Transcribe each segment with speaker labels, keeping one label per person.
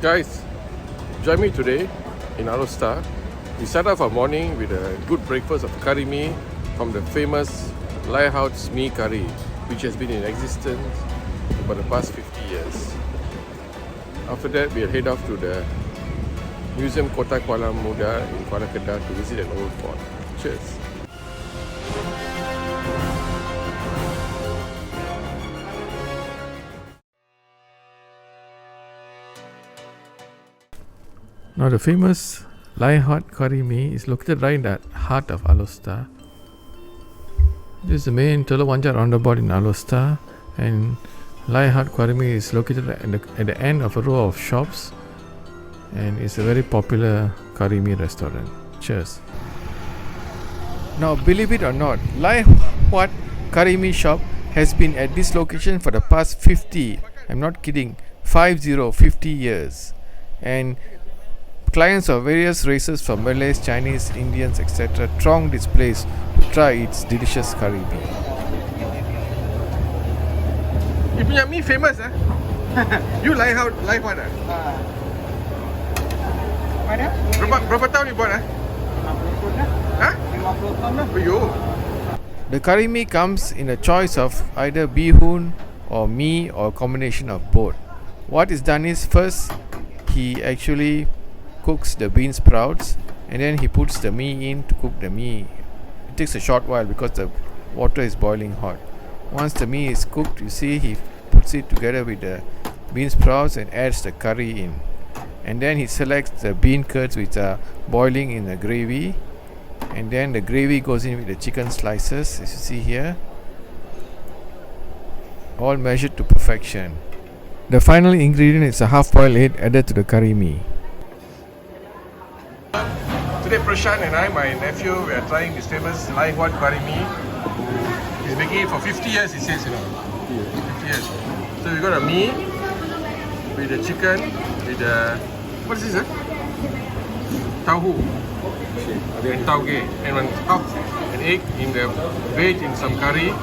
Speaker 1: Guys, join me today in Alor Setar. We start off our morning with a good breakfast of curry mee from the famous Lai Huat Mee curry, which has been in existence for the past 50 years. After that, we'll head off to the Museum Kota Kuala in Kuala Kedah to visit an old fort. Cheers! Now the famous Lai Huat Curry Mee is located right in the heart of Alor Setar. This is the main Teluk Wanjat roundabout in Alor Setar, and Lai Huat Curry Mee is located at the end of a row of shops, and it's a very popular curry mee restaurant. Cheers! Now, believe it or not, Lai Huat Curry Mee shop has been at this location for the past 50, I'm not kidding, 50 years, and clients of various races from Malays, Chinese, Indians, etc. throng this place to try its delicious curry mee. You punya mee famous ah? You Lai Huat ah? Berapa tahun you buat ah?
Speaker 2: 50 tahun dah.
Speaker 1: Hah?
Speaker 2: 50 tahun dah.
Speaker 1: Ayyo.
Speaker 3: The curry mee comes in a choice of either bihun or mee or a combination of both. What is done is first he actually cooks the bean sprouts and then he puts the mee in to cook the mee. It takes a short while because the water is boiling hot. Once the mee is cooked, you see he puts it together with the bean sprouts and adds the curry in. And then he selects the bean curds which are boiling in the gravy, and then the gravy goes in with the chicken slices, as you see here, all measured to perfection. The final ingredient is a half-boiled egg added to the curry mee. Today Prashant and I, my nephew, we are trying this famous Lai Huat Curry Mee. He's making it for 50 years, he says, 50 years. So we got a mee with the chicken, with the, what is this? Tauhu and tauge, and an egg in the baked in some curry.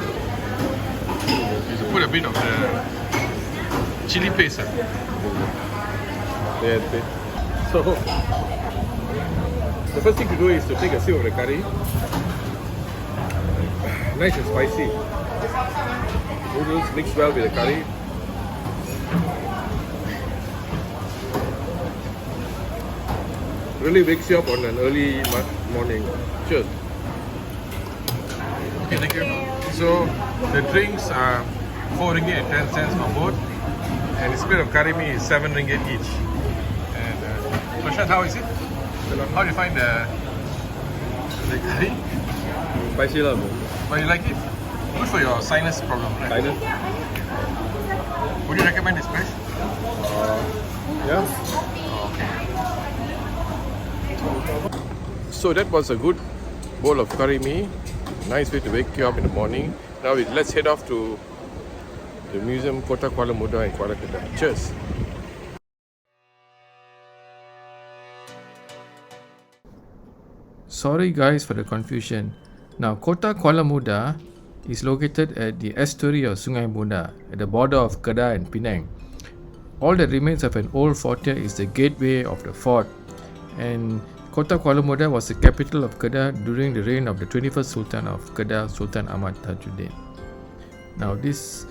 Speaker 3: You put a bit of the chili paste. So the first thing to do is to take a sip of the curry. Nice and spicy. Noodles mix well with the curry. Really wakes you up on an early morning. Cheers. Okay, thank you. So the drinks are 4 ringgit and 10 cents for both, and the split of curry mee is 7 ringgit each. And Prashant, how is it? How do you find the curry?
Speaker 1: Spicy lah, bro.
Speaker 3: But you like it? Good for your sinus problem, right?
Speaker 1: Sinus?
Speaker 3: Would you recommend this place?
Speaker 1: Yeah. So that was a good bowl of curry mee. Nice way to wake you up in the morning. Now let's head off to the Museum Kota Kuala in Kuala Kedah. Cheers! Sorry guys for the confusion. Now Kota Kuala is located at the estuary of Sungai Bunda at the border of Kedah and Penang. All that remains of an old fort here is the gateway of the fort, and Kota Kuala was the capital of Kedah during the reign of the 21st Sultan of Kedah, Sultan Ahmad Tajuddin. Now this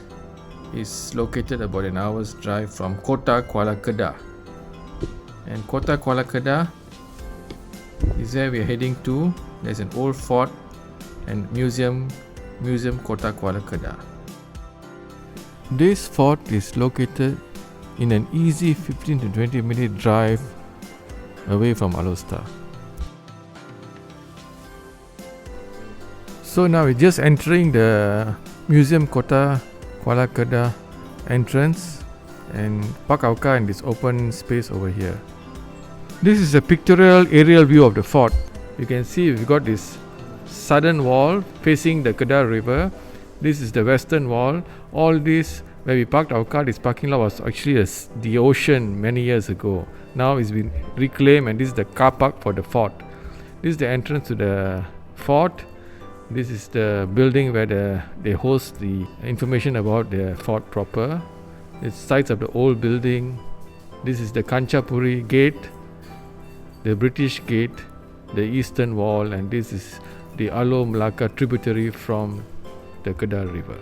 Speaker 1: is located about an hour's drive from Kota Kuala Kedah, and Kota Kuala Kedah is where we are heading to. There's an old fort and museum Kota Kuala Kedah. This fort is located in an easy 15 to 20 minute drive away from Alor Setar. So now we're just entering the Museum Kota Kuala Kedah entrance and park our car in this open space over here. This is a pictorial aerial view of the fort. You can see we've got this southern wall facing the Kedah River. This is the western wall. All this, where we parked our car, this parking lot was actually the ocean many years ago. Now it's been reclaimed, and this is the car park for the fort. This is the entrance to the fort. This is the building where they host the information about the fort proper. It's sites of the old building. This is the Kanchapuri gate, the British gate, the eastern wall, and this is the Alor Melaka tributary from the Kedah River.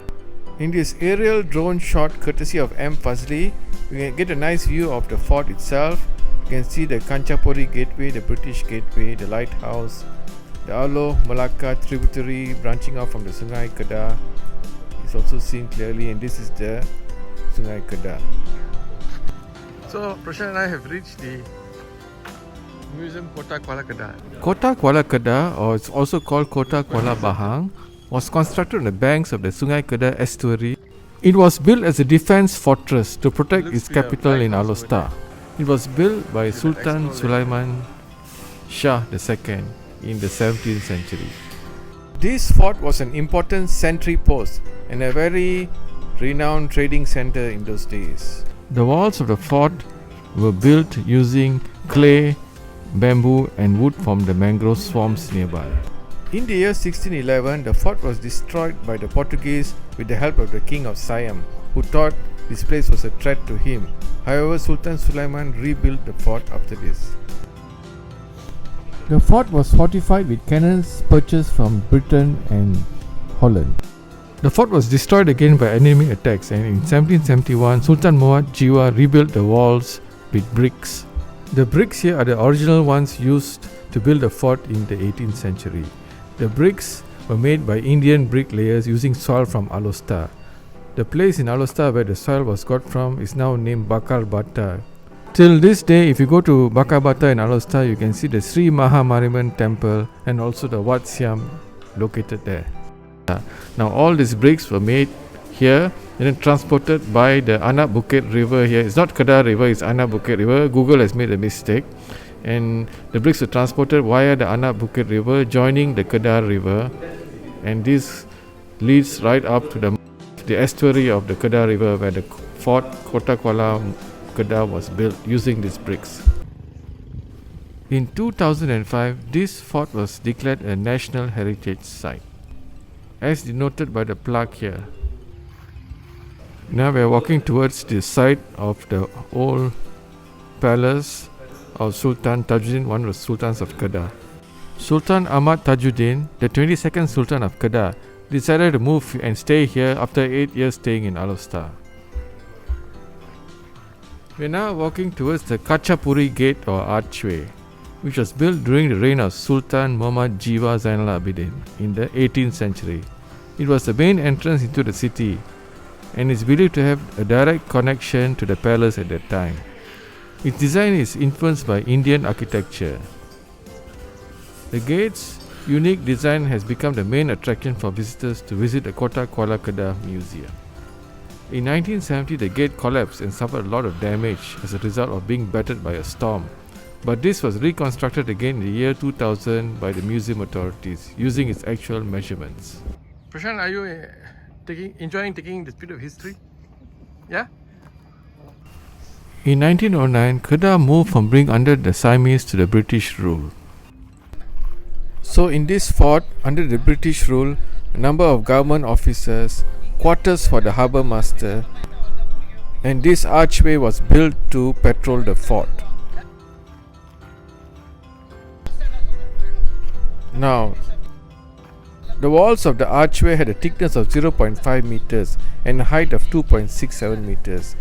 Speaker 1: In this aerial drone shot courtesy of M. Fazli, you can get a nice view of the fort itself. You can see the Kanchapuri gateway, the British gateway, the lighthouse, the Alor Melaka tributary branching off from the Sungai Kedah is also seen clearly, and this is the Sungai Kedah. So Prashant and I have reached the Museum Kota Kuala Kedah. Kota Kuala Kedah, or it's also called Kota Kuala Bahang, was constructed on the banks of the Sungai Kedah estuary. It was built as a defense fortress to protect its capital in Alor Setar. It was built by Sultan Sulaiman Shah II in the 17th century. This fort was an important sentry post and a very renowned trading center in those days. The walls of the fort were built using clay, bamboo and wood from the mangrove swamps nearby. In the year 1611, the fort was destroyed by the Portuguese with the help of the King of Siam, who thought this place was a threat to him. However, Sultan Sulaiman rebuilt the fort after this. The fort was fortified with cannons purchased from Britain and Holland. The fort was destroyed again by enemy attacks, and in 1771, Sultan Muhammad Jiwa rebuilt the walls with bricks. The bricks here are the original ones used to build the fort in the 18th century. The bricks were made by Indian bricklayers using soil from Alor Setar. The place in Alor Setar where the soil was got from is now named Bakar Bata. Till this day, if you go to Bakar Bata in Alor Setar, you can see the Sri Mahamariman temple and also the Wat Siam located there. Now all these bricks were made here and then transported by the Anak Bukit River here. It's not Kedah River, it's Anak Bukit River. Google has made a mistake. And the bricks were transported via the Anak Bukit River, joining the Kedah River, and this leads right up to the estuary of the Kedah River, where the fort Kota Kuala Kedah was built using these bricks. In 2005, this fort was declared a National Heritage Site, as denoted by the plaque here. Now we are walking towards the site of the old palace of Sultan Tajuddin, one of the sultans of Kedah. Sultan Ahmad Tajuddin, the 22nd Sultan of Kedah, decided to move and stay here after 8 years staying in Alor Setar. We are now walking towards the Kachapuri Gate or Archway, which was built during the reign of Sultan Muhammad Jiwa Zainal Abidin in the 18th century. It was the main entrance into the city and is believed to have a direct connection to the palace at that time. Its design is influenced by Indian architecture. The gate's unique design has become the main attraction for visitors to visit the Kota Kuala Kedah Museum. In 1970, the gate collapsed and suffered a lot of damage as a result of being battered by a storm. But this was reconstructed again in the year 2000 by the museum authorities using its actual measurements. Prashant, are you enjoying taking this bit of history? Yeah? In 1909, Kedah moved from being under the Siamese to the British rule. So in this fort, under the British rule, a number of government officers, quarters for the harbour master, and this archway was built to patrol the fort. Now, the walls of the archway had a thickness of 0.5 meters and a height of 2.67 meters.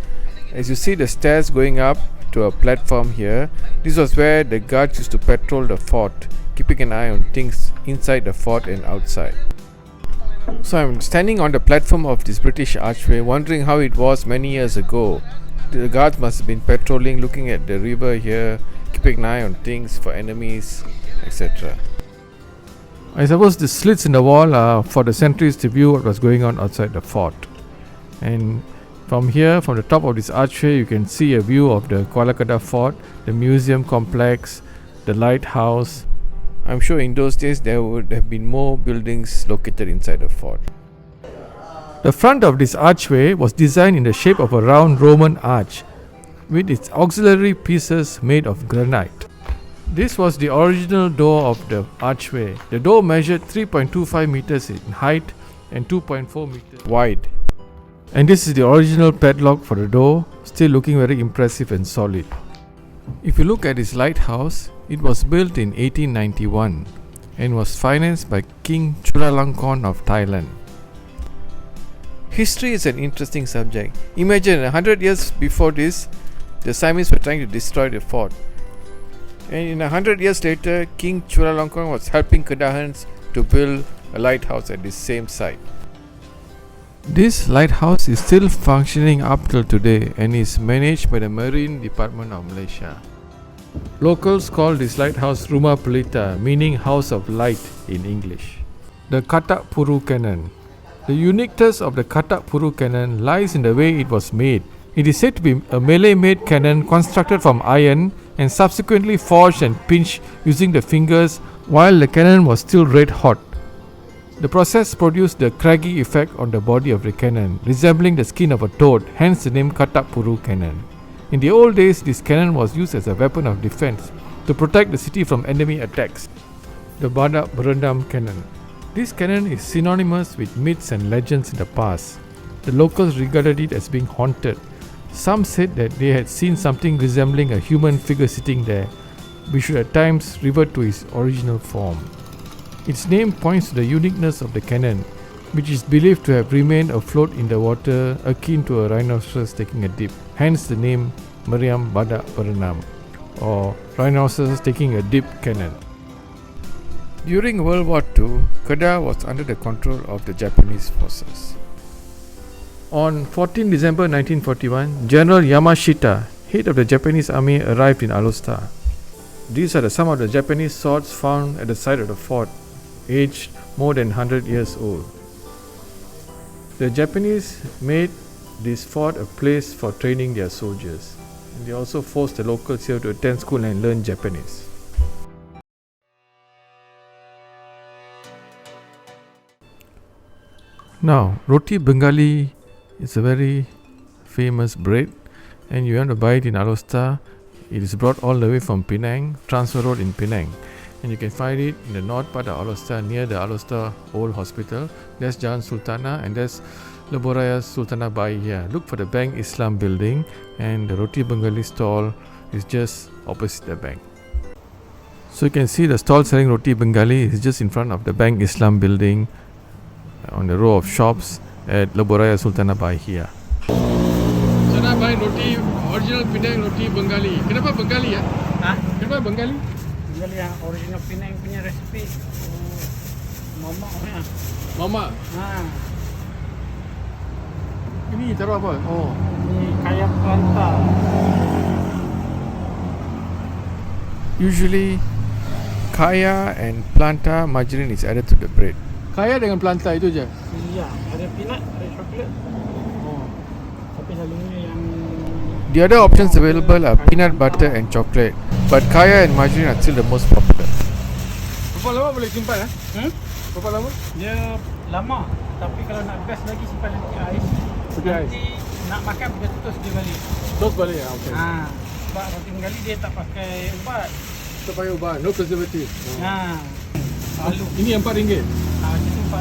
Speaker 1: As you see the stairs going up to a platform here, this was where the guards used to patrol the fort, keeping an eye on things inside the fort and outside. So I'm standing on the platform of this British archway, wondering how it was many years ago. The guards must have been patrolling, looking at the river here, keeping an eye on things for enemies, etc. I suppose the slits in the wall are for the sentries to view what was going on outside the fort. And from here, from the top of this archway, you can see a view of the Kuala Kedah Fort, the museum complex, the lighthouse. I'm sure in those days there would have been more buildings located inside the fort. The front of this archway was designed in the shape of a round Roman arch with its auxiliary pieces made of granite. This was the original door of the archway. The door measured 3.25 meters in height and 2.4 meters wide. And this is the original padlock for the door, still looking very impressive and solid. If you look at this lighthouse, it was built in 1891 and was financed by King Chulalongkorn of Thailand.
Speaker 3: History is an interesting subject. Imagine 100 years before this, the Siamese were trying to destroy the fort. And in 100 years later, King Chulalongkorn was helping Kedahans to build a lighthouse at this same site.
Speaker 1: This lighthouse is still functioning up till today and is managed by the Marine Department of Malaysia. Locals call this lighthouse Rumah Pelita, meaning house of light in English. The Katak Puru cannon. The uniqueness of the Katak Puru cannon lies in the way it was made. It is said to be a Malay-made cannon constructed from iron and subsequently forged and pinched using the fingers while the cannon was still red hot. The process produced the craggy effect on the body of the cannon, resembling the skin of a toad, hence the name Katak Puru cannon. In the old days, this cannon was used as a weapon of defense to protect the city from enemy attacks. The Badak Berendam cannon. This cannon is synonymous with myths and legends in the past. The locals regarded it as being haunted. Some said that they had seen something resembling a human figure sitting there, which should at times revert to its original form. Its name points to the uniqueness of the cannon, which is believed to have remained afloat in the water akin to a rhinoceros taking a dip, hence the name Meriam Badak Berendam, or rhinoceros taking a dip cannon.
Speaker 3: During World War II, Kedah was under the control of the Japanese forces.
Speaker 1: On 14 December 1941, General Yamashita, head of the Japanese army, arrived in Alor Setar. These are some of the Japanese swords found at the site of the fort, aged more than 100 years old. The Japanese made this fort a place for training their soldiers. And they also forced the locals here to attend school and learn Japanese. Now, Roti Benggali is a very famous bread, and you want to buy it in Alor Setar. It is brought all the way from Penang, Transfer Road in Penang. And you can find it in the north part of Alor Setar, near the Alor Setar Old Hospital. There's Jalan Sultana and there's Leboraya Sultana Bai here. Look for the Bank Islam building, and the Roti Bengali stall is just opposite the bank. So you can see the stall selling Roti Bengali is just in front of the Bank Islam building on the row of shops at Leboraya Sultana Bai here. So nak buy roti original Penang Roti Bengali. Kenapa Bengali ya? Kenapa Bengali?
Speaker 2: Bengali yang original Penang punya resipi. Mama punya.
Speaker 1: Mama. Ini taruh apa? Oh.
Speaker 2: Ini kaya planta.
Speaker 3: Usually, kaya and planta margarine is added to the bread.
Speaker 1: Kaya dengan planta itu je?
Speaker 2: Iya, ada peanut, ada coklat.
Speaker 1: Oh.
Speaker 2: Tapi selalunya yang
Speaker 3: The other options available are peanut butter and chocolate, but kaya and margarine are still the most popular.
Speaker 1: Berapa lama boleh simpan? Berapa lama?
Speaker 2: dia lama. Tapi kalau nak best lagi simpan nanti ais. Nanti nak makan boleh tutus dia balik.
Speaker 1: Terus balik ya? Okay.
Speaker 2: Sebab roti Bengali dia tak pakai ubat.
Speaker 1: Tak payah ubah, no preservative.
Speaker 2: Lalu
Speaker 1: Ini RM4.
Speaker 2: itu RM4.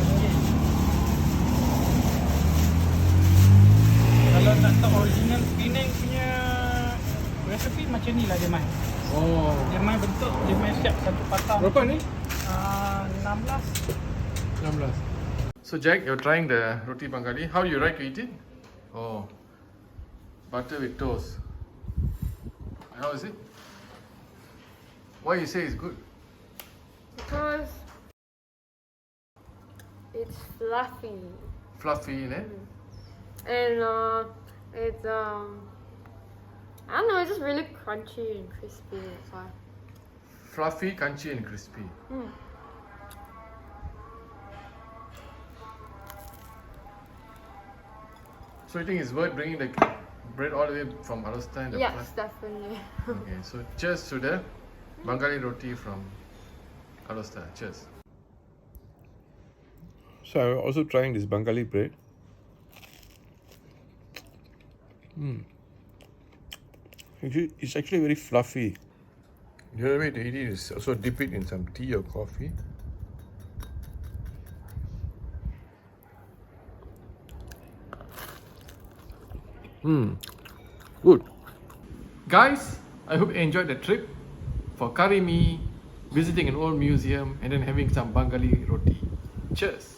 Speaker 2: Kalau nak tahu original Penang punya resepi macam ni lah dia main.
Speaker 1: Oh.
Speaker 2: Dia main bentuk, dia main siap satu patang.
Speaker 1: Berapa ni?
Speaker 2: 16.
Speaker 1: 16. So Jack, you're trying the Roti Bengali. How you like to eat it? Oh. Butter with toast. How is it? Why you say it's good?
Speaker 4: Because it's fluffy
Speaker 1: Fluffy, eh?
Speaker 4: and it's I don't know, it's just really crunchy and crispy. That's why.
Speaker 1: Fluffy, crunchy and crispy. So you think it's worth bringing the bread all the way from Alor Setar in the
Speaker 4: Yes,
Speaker 1: past?
Speaker 4: definitely.
Speaker 1: Okay, so cheers to the Bengali roti from Alor Setar. Cheers. So I'm also trying this Bengali bread. It's actually very fluffy. The other way to eat it is also dip it in some tea or coffee. Good. Guys, I hope you enjoyed the trip for curry mee, visiting an old museum, and then having some Bengali roti. Cheers.